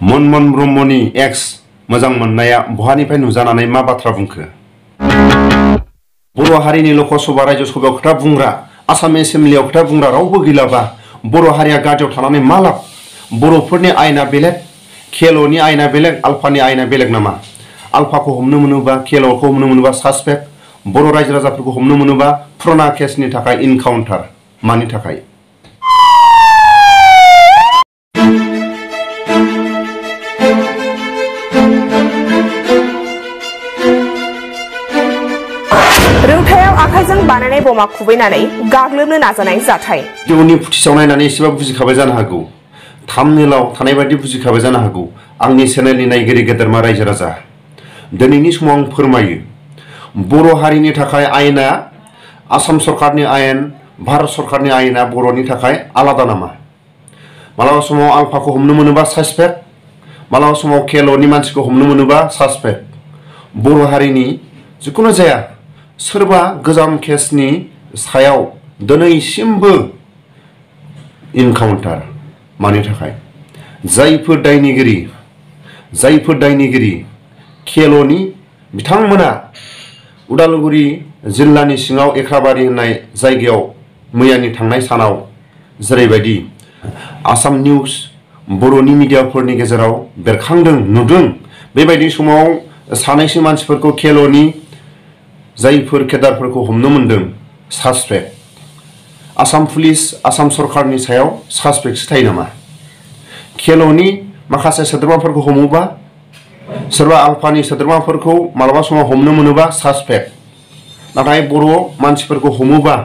मनमोहन ब्रह्मनि एक्स मोजां मोननाया बहानिफ्राय नुजानानै मा बाथ्रा बुंखो? बर' हारिनि लकसभा रायजो सभायाव खोथा बुंग्रा, आसाम एसेम्ब्लियाव खोथा बुंग्रा रावबो गैलाबा बर' हारिया गादियाव थानानै मा लाब? बर'फोरनि आयेना बेलेग, केल'नि आयेना बेलेग, आल्फानि आयेना बेलेग नामा? आल्फाखौ हमनो मोनोबा, केल'खौ हमनो मोनोबा सासपेक्ट, बर' रायजो राजाफोरखौ हमनो मोनोबा पुराना केसनि थाखाय इनकाउन्टार। मानि थाखाय? रौथायाव आखाइजों बानायनाय बमा खुबैनानै गाग्लोबनो नाजानाय जाथाय। भिडिअनि फुटेजाव नायनानै एसेबा बुजिखाबाय जानो हागौ, थाम्बनेलाव थानाय बायदि बुजिखाबाय जानो हागौ। आंनि चेनेलनि नायगिरि गेदेरमा रायजो राजा, दिनैनि समाव आं फोरमायो, बर' हारिनि थाखाय आयेना आसाम सरकारनि आयेन, भारत सरकारनि आयेना बर'नि थाखाय आलादा नामा? मालाबा समाव आल्फाखौ हमनो मोनोबा सासपेक्ट, मालाबा समाव केल'नि मानसिखौ हमनो मोनोबा सासपेक्ट। बर' हारिनि जिखुनु जाया सोरबा गोजाम केसनि सायाव दिनैसिमबो इनकाउन्टार। मानि थाखाय? जायफोर दायनिगिरि केल'नि बिथांमोना उदालगुरि जिल्लानि सिङाव एख्राबारि होननाय जायगायाव मैयानि थांनाय सानाव जेरैबायदि आसाम निउस बर'नि मिडियाफोरनि गेजेराव बेरखांदों, नुदों, बेबायदि समाव सानैसो मानसिफोरखौ केल'नि जायफोर केडारफोरखौ हमनो मोनदों सासपेक्ट। आसाम पुलिस, आसाम सरकारनि सायाव सासपेक्टसो थायो नामा? केल'नि माखासे सोद्रोमाफोरखौ हमोबा, सोरबा आल्फानि सोद्रोमाफोरखौ मालाबा समाव हमनो मोनोबा सासपेक्ट। नाथाय बर' मानसिफोरखौ हमोबा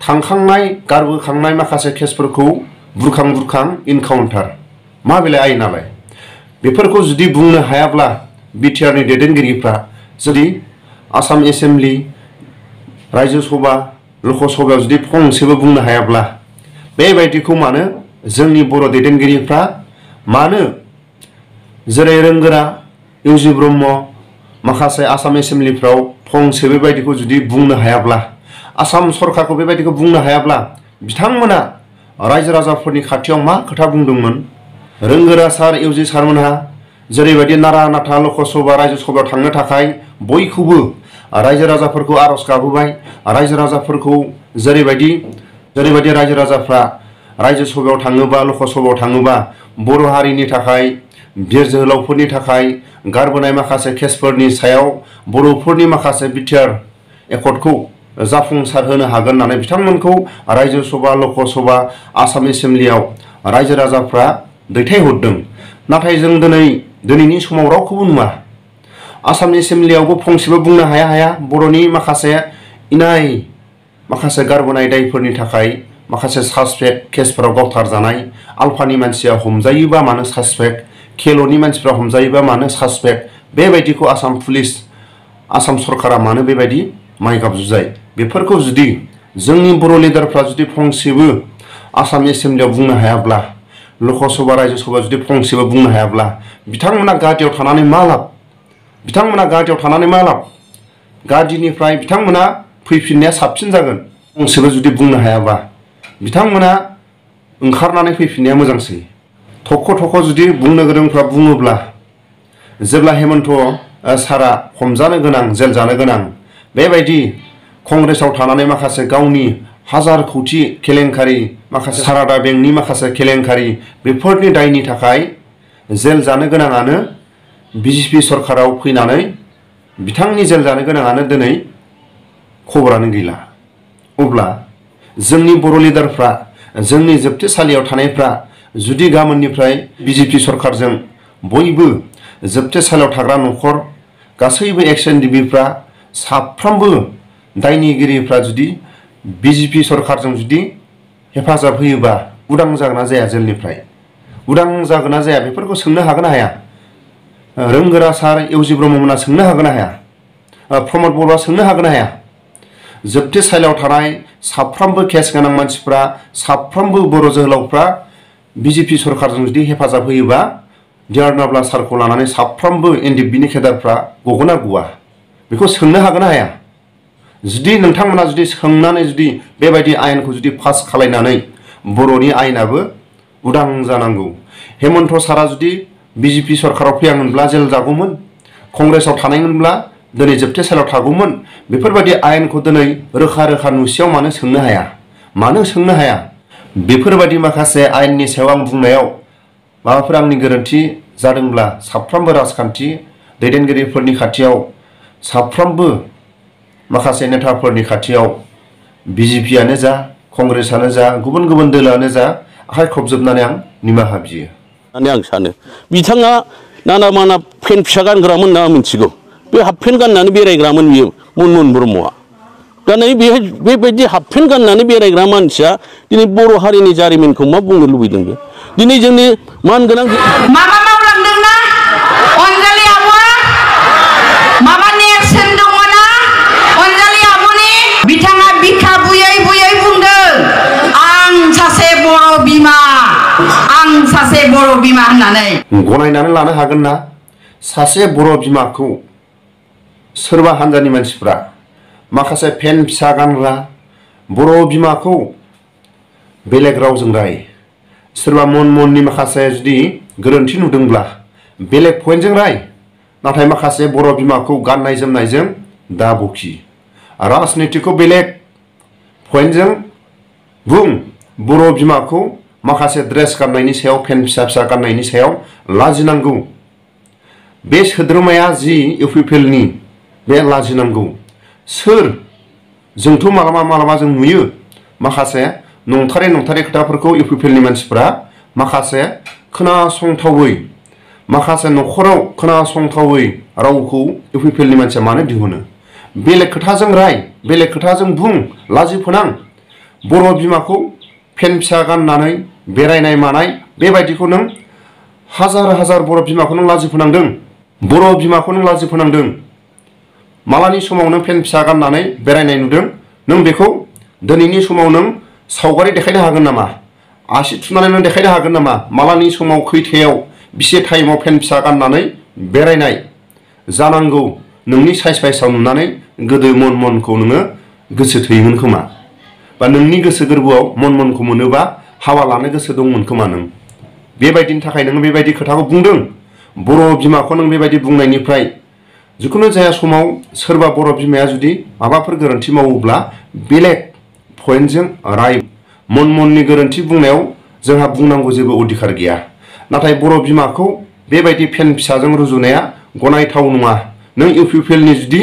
थांखांनाय, गारबोखांनाय माखासे केसफोरखौ बुरखां इनकाउन्टार। मा बेलाय आयेनालाय? बेफोरखौ जुदि बुंनो हायाब्ला बिटिआरनि दैदेनगिरिफ्रा, जुदि आसाम एसेम्ब्लि, रायजो सभा, लकसभायाव जुदि फंसेबो बुंनो हायाब्ला, बेबायदिखौ मानो जोंनि बर' दैदेनगिरिफ्रा, मानो जेरै रोंगोरा इउजि ब्रह्म माखासे आसाम एसेम्ब्लिफ्राव फंसे बेबायदिखौ जुदि बुंनो हायाब्ला, आसाम सरकारखौ बेबायदिखौ बुंनो हायाब्ला, बिथांमोना रायजो राजाफोरनि खाथियाव मा खोथा बुंदोंमोन? रोंगोरा सार, इउजि सारमोनहा जेरैबायदि नारा नाथा लकसभा रायजो सभायाव थांनो थाखाय बयखौबो रायजो राजाफोरखौ आर'ज गाबोबाय, रायजो राजाफोरखौ जेरैबायदि रायजो राजाफ्रा रायजो सभायाव थाङोबा, लकसभायाव थाङोबा बर' हारिनि थाखाय, बिर जोहोलावफोरनि थाखाय गारबोनाय माखासे केसफोरनि सायाव बर'फोरनि माखासे बिटिआर एकर्डखौ जाफुंसार होनो हागोन होननानै बिथांमोनखौ रायजो सभा, लकसभा, आसाम एसेम्ब्लियाव रायजो राजाफ्रा दैथायहरदों। नाथाय जों दिनैनि समाव रावखौबो नुवा। आसाम एसेम्ब्लियावबो फंसेबो बुंनो हाया बर'नि माखासे इनाय, माखासे गारबोनाय दायफोरनि थाखाय माखासे सासपेक्ट केसफोराव गावथारजानाय, आल्फानि मानसिया हमजायोबा मानो सासपेक्ट, केल'नि मानसिफ्रा हमजायोबा मानो सासपेक्ट, बेबायदिखौ आसाम पुलिस, आसाम सरकारा मानो बेबायदि माइगाब जुजाय? बेफोरखौ जुदि जोंनि बर' लिडारफ्रा जुदि फंसेबो आसाम एसेम्ब्लियाव बुंनो हायाब्ला, लकसभा रायजो सभायाव जुदि फंसेबो बुंनो हायाब्ला, बिथांमोना गादियाव थानानै मा लाब? गादिनिफ्राय बिथांमोना फैफिननाया साबसिन जागोन। फंसेबो जुदि बुंनो हायाबा बिथांमोना ओंखारनानै फैफिननाया मोजांसै। थख' जुदि बुंनो गोरोंफ्रा बुङोब्ला, जेब्ला हेमन्त सारा हमजानो गोनां, जेल जानो गोनां, बेबायदि कंग्रेसाव थानानै माखासे गावनि हाजार कौटि केलेंकारि, माखासे सारादा बेंकनि माखासे केलेंकारि, बेफोरनि दायनि थाखाय जेल जानो गोनाङानो बिजेपि सरकाराव फैनानै बिथांनि जेल जानो गोनाङानो दिनै खबरानो गैला। अब्ला जोंनि बर' लिडारफ्रा, जोंनि जोबथेसालियाव थानायफ्रा जुदि गाबोननिफ्राय बिजेपि सरकारजों बयबो जोबथेसालियाव थाग्रा न'खर गासैबो एक्स एनडिबिफ्रा साफ्रोमबो दायनिगिरिफ्रा जुदि बिजेपि सरकारजों जुदि हेफाजाब होयोबा उदां जागोन ना जाया? जेलनिफ्राय उदां जागोन ना जाया? बेफोरखौ सोंनो हागोन ना हाया? रोंगोरा सार, इउजि ब्रह्ममोना सोंनो हागोन ना हाया? प्रमद बर'आ सोंनो हागोन ना हाया? जोबथेसालियाव थानाय साफ्रोमबो केस गोनां मानसिफ्रा, साफ्रोमबो बर' जोहोलावफ्रा बिजेपि सरकारजों जुदि हेफाजाब होयोबा डिआर नाब्ला सारखौ लानानै साफ्रोमबो एनडिएफबिनि केडारफ्रा गगोना गवा? बेखौ सोंनो हागोन ना हाया? जुदि नोंथांमोना जुदि सोंनानै जुदि बेबायदि आयेनखौ जुदि पास खालायनानै बर'नि आयेनाबो उदां जानांगौ। हेमन्त सारा जुदि बिजेपि सरकाराव फैयामोनब्ला जेल जागौमोन, कंग्रेसाव थानायमोनब्ला दिनै जोबथेसालियाव थागौमोन। बेफोरबायदि आयेनखौ दिनै रोखा रोखा नुसेयाव मानो सोंनो हाया? मानो सोंनो हाया? बेफोरबायदि माखासे आयेननि सायाव आं बुंनायाव माबाफोर आंनि गोरोन्थि जादोंब्ला साफ्रोमबो राजखान्थि दैदेनगिरिफोरनि खाथियाव, साफ्रोमबो माखासे नेताफोरनि खाथियाव बिजेपियानो जा, कंग्रेसआनो जा, गुबुन गुबुन दोलोआनो जा आखाइ खबजोबनानै आं निमाहा बियो होननानै आं सानो। बिथाङा नाना माना पेन्ट फिसा गानग्रामोन होनना मिथिगौ। बे हाफ पेन्ट गाननानै बेरायग्रामोन बियो मनमोहन ब्रह्मआ। दा नै बेबायदि हाफ पेन्ट गाननानै बेरायग्रा मानसिया दिनै बर' हारिनि जारिमिनखौ मा बुंनो लुबैदों बे? दिनै जोंनि मानगोनां माबा मावलांदोंना अनजालि आब'आ माबा नेरसोन दङना अनजालि आब'नि बिथाङा बिखा बुयै बुयै बुंदों आं सासे बर' बिमा, आं सासे बर' बिमा होननानै। गनायनानै लानो हागोन ना सासे बर' बिमाखौ सोरबा हान्जानि मानसिफ्रा माखासे पेन्ट फिसा गानग्रा बर' बिमाखौ बेलेग रावजों राय, सोरबा मनमोहननि माखासे जुदि गोरोन्थि नुदोंब्ला बेलेग पइन्टजों राय, नाथाय माखासे बर' बिमाखौ गाननाय जोमनायजों दा बखि, राजनितिखौ बेलेग पइन्टजों बुं। बर' बिमाखौ माखासे ड्रेस गाननायनि सायाव, पेन्ट फिसा फिसा गाननायनि सायाव लाजिनांगौ। बे सोद्रोमाया जि इउपिपिएलनि बे लाजिनांगौ। सोर? जोंथ' मालाबा मालाबा जों नुयो माखासे नंथारै खोथाफोरखौ इउपिपिएलनि मानसिफ्रा माखासे खोनासंथावै, माखासे न'खराव खोनासंथावै रावखौ इउपिपिएलनि मानसिया मानो दिहुनो? बेलेग खोथाजों राय, बेलेग खोथाजों बुं, लाजि फोनां। बर' बिमाखौ पेन्ट फिसा गाननानै बेरायनाय मानाय बेबायदिखौ नों हाजार बर' बिमाखौ नों लाजि फोनांदों। बर' बिमाखौ नों लाजि फोनांदों। मालानि समाव नों पेन्ट फिसा गाननानै बेरायनाय नुदों? नों बेखौ दिनैनि समाव नों सावगारि देखायनो हागोन नामा? आसि थुनानै नों देखायनो हागोन नामा? मालानि समाव खैथायाव बेसे टाइमाव पेन्ट फिसा गाननानै बेरायनाय? जानांगौ नोंनि साइज बाइसाव नुनानै गोदो मनमोहनखौ नोङो गोसो थैयोमोन खोमा, बा नोंनि गोसो गोरबोआव मनमोहनखौ मोनोबा हाबा लानो गोसो दंमोन खोमा नों। बेबायदिनि थाखाय नों बेबायदि खोथाखौ बुंदों। बर' बिमाखौ नों बेबायदि बुंनायनिफ्राय जिखुनु जाया समाव सोरबा बर' बिमाया जुदि माबाफोर गोरोन्थि मावोब्ला बेलेग पइन्टजों राय। मनमोहननि गोरोन्थि बुंनायाव जोंहा बुंनांगौ जेबो अधिकार गैया, नाथाय बर' बिमाखौ बेबायदि पेन्ट फिसाजों रुजुनाया गनायथाव नङा। नों इउपिपिएलनि जुदि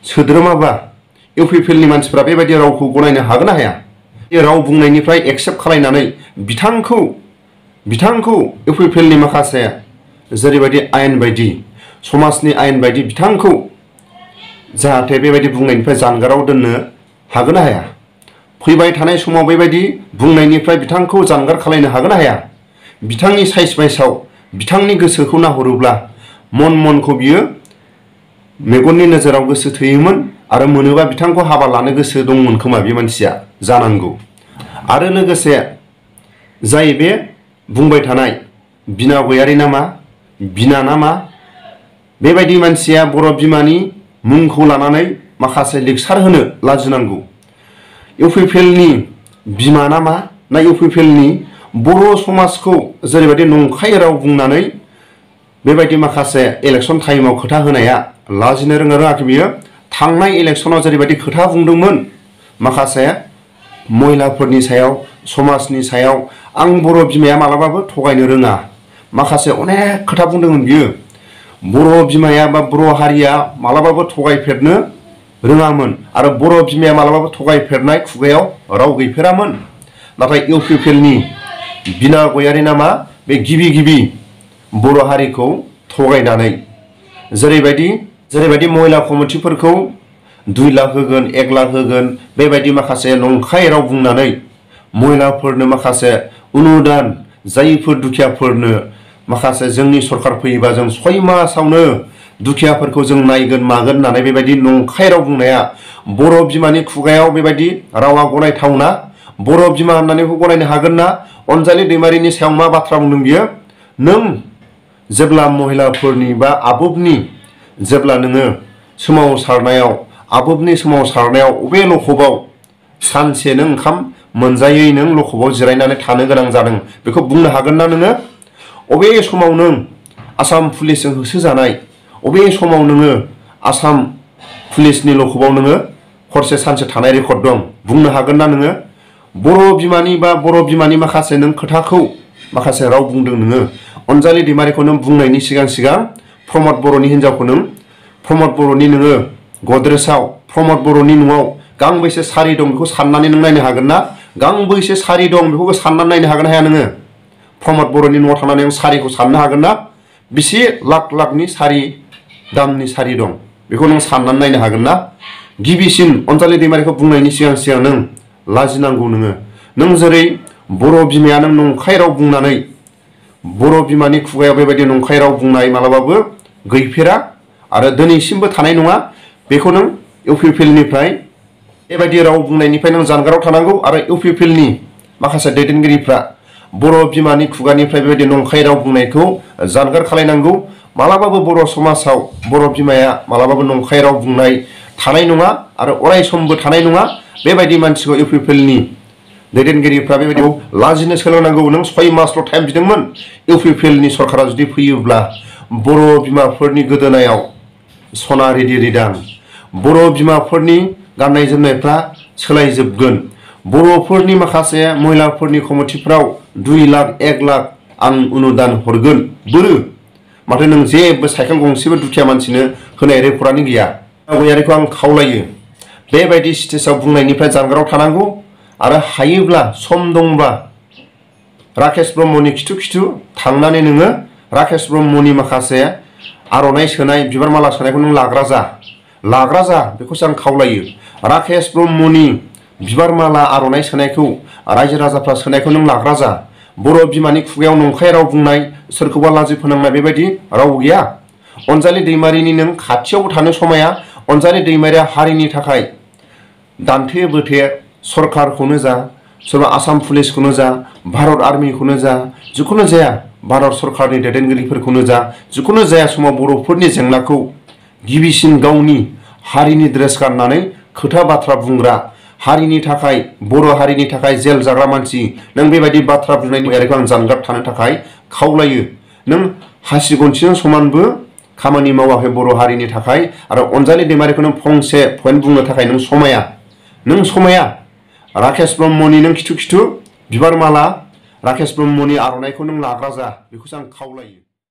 सोद्रोमाबा इउपिपिएलनि मानसिफ्रा बेबायदि रावखौ गनायनो हागोन ना हाया? बे राव बुंनायनिफ्राय एक्सेप्ट खालायनानै बिथांखौ इउपिपिएलनि माखासे जेरैबायदि आयेन बायदि, समाजनि आयेन बायदि बिथांखौ जाहाथे बेबायदि बुंनायनिफ्राय जानगाराव दोननो हागोन ना हाया? फैबाय थानाय समाव बेबायदि बुंनायनिफ्राय बिथांखौ जानगार खालायनो हागोन ना हाया? बिथांनि साइज बाइसाव बिथांनि गोसोखौ नाहरोब्ला मनमोहनखौ बियो मेगननि नोजोराव गोसो थैयोमोन आरो मोनोबा बिथांखौ हाबा लानो गोसो दंमोन खोमा बे मानसिया, जानांगौ। आरो लोगोसे जाय बे बुंबाय थानाय बिना गयारि नामा, बिना नामा, बेबायदि मानसिया बर' बिमानि मुंखौ लानानै माखासे लेक्सार होनो लाजिनांगौ। इउपिपिएलनि बिमा नामा, ना इउपिपिएलनि बर' समाजखौ जेरैबायदि नंखाय राव बुंनानै बेबायदि माखासे इलेक्सन टाइमाव खोथा होनाया लाजिनो रोङाखै बियो? थांनाय इलेक्सनाव जेरैबायदि खोथा बुंदोंमोन माखासे महिलाफोरनि सायाव, समाजनि सायाव, आं बर' बिमाया मालाबाबो थगायनो रोङा, माखासे अनेक खोथा बुंदोंमोन बियो। बर' बिमाया बा बर' हारिया मालाबाबो थगायफेरनो रोङामोन आरो बर' बिमाया मालाबाबो थगायफेरनाय खुगायाव राव गैफेरामोन। नाथाय इउपिपिएलनि बिना गयारि नामा बे गिबि बर' हारिखौ थगायनानै जेरैबायदि महिला कमिटिफोरखौ 2 लाख होगोन, 1 लाख होगोन, बेबायदि माखासे नंखाय राव बुंनानै महिलाफोरनो माखासे अनुदान, जायफोर दुखियाफोरनो माखासे जोंनि सरकार फैयोबा जों 6 मासावनो दुखियाफोरखौ जों नायगोन मागोन होननानै बेबायदि नंखाय राव बुंनाया बर' बिमानि खुगायाव बेबायदि रावा गनायथावना? बर' बिमा होननानै गनायनो हागोन ना? अनजालि दैमारिनि सायाव मा बाथ्रा बुंदों बियो? नों जेब्ला महिलाफोरनि बा आबोबनि जेब्ला नोङो सोमावसारनायाव, आबोबनि सोमावसारनायाव अबे लखबाव सानसे नों ओंखाम मोनजायै नों लखबाव जिरायनानै थानो गोनां जादों, बेखौ बुंनो हागोन ना नोङो? अबे समाव नों आसाम पुलिसजों होसोजानाय अबे समाव नोङो आसाम पुलिसनि लकआव नोङो हरसे सानसे थानाय रेकर्ड दं बुंनो हागोन ना नोङो बर' बिमानि बा बर' बिमानि माखासे नों खोथाखौ माखासे राव बुंदों नोङो अनजालि दैमारिखौ नों बुंनायनि सिगां सिगां प्रमद बर'नि हिनजावखौ नों प्रमद बर'नि नोङो गद्रेसाव प्रमद बर'नि न'आव गांबैसे सारि दं बेखौ साननानै नों नायनो हागोन ना गांबैसे सारि दं बेखौबो साननानै नायनो हागोन हाया नोङो प्रमद बर'नि न'आव थांनानै नों सारिखौ साननो हागोन ना बेसे लाख लाखनि सारि दामनि सारि दं बेखौ नों साननानै नायनो हागोन ना गिबिसिन अनजालि दैमारिखौ बुंनायनि सिगां सिगां नों लाजिनांगौ नों जेरै बर' बिमाया नों नंखाय राव बुंनानै बर' बिमानि खुगायाव बेबायदि नंखाय राव बुंनाय मालाबाबो गैफेरा आरो दिनैसिमबो थानाय नङा बेखौ नों इउपिपिएलनिफ्राय बेबायदि राव बुंनायनिफ्राय नों जानगाराव थानांगौ आरो इउपिपिएलनि माखासे दैदेनगिरिफ्रा बर' बिमानि खुगानिफ्राय बेबायदि नंखाय राव बुंनायखौ जानगार खालायनांगौ मालाबाबो बर' समाजाव बर' बिमाया मालाबाबो नंखाय राव बुंनाय थानाय नङा आरो अराय समबो थानाय नङा बेबायदि मानसिखौ इउपिपिएलनि दैदेनगिरिफ्रा बेबायदि लाजिनो सोलोंनांगौ नों 6 मासल' टाइम बिदोंमोन इउपिपिएलनि सरकारा जुदि फैयोब्ला बर' बिमाफोरनि गोदोनायाव सना रिदि रिदां बर' बिमाफोरनि गाननाय जोमनायफ्रा सोलायजोबगोन बर'फोरनि माखासे महिलाफोरनि कमिटिफ्राव 2 लाख 1 लाख आं अनुदान हरगोन बोरो माथो नों जेबो साइकेल गंसेबो दुखिया मानसिनो होनाय रेकर्डआनो गैया गयारिखौ आं खावलायो बेबायदि स्टेजाव बुंनायनिफ्राय जानगाराव थानांगौ आरो हायोब्ला सम दंब्ला राकेश ब्रह्मनि खिथु खिथु थांनानै नोङो राकेश ब्रह्मनि माखासे आर'नाइ सोनाय बिबार माला सोनायखौ नों लाग्रा जा बेखौसो आं खावलायो राकेश ब्रह्मनि बिबार माला आर'नाइ सोनायखौ रायजो राजाफ्रा सोनायखौ नों लाग्रा जा बर' बिमानि खुगायाव नंखाय राव बुंनाय सोरखौबा लाजि फोनांनाय बेबायदि राव गैया अनजालि दैमारिनि नों खाथियावबो थानो समाया अनजालि दैमारिया हारिनि थाखाय दान्थे बोथे सरकारखौनो जा सोरबा आसाम पुलिसखौनो जा भारत आर्मिखौनो जा जिखुनु जाया भारत सरकारनि दैदेनगिरिफोरखौनो जा जिखुनु जाया समाव बर'फोरनि जेंनाखौ गिबिसिन गावनि हारिनि ड्रेस गाननानै खोथा बाथ्रा बुंग्रा हारिनि थाखाय बर' हारिनि थाखाय जेल जाग्रा मानसि नों बेबायदि बाथ्रा बुंनायनि आं जानगार थानो थाखाय खावलायो नों हासि गनथिजों समानबो खामानि मावाखै बर' हारिनि थाखाय आरो अनजालि दैमारिखौ नों फंसे पइन्ट बुंनो थाखाय नों समाया राकेश ब्रह्मनि नों खिथु खिथु बिबार माला राकेश ब्रह्मनि आर'नाइखौ नों लाग्रा जा बेखौसो आं खावलायो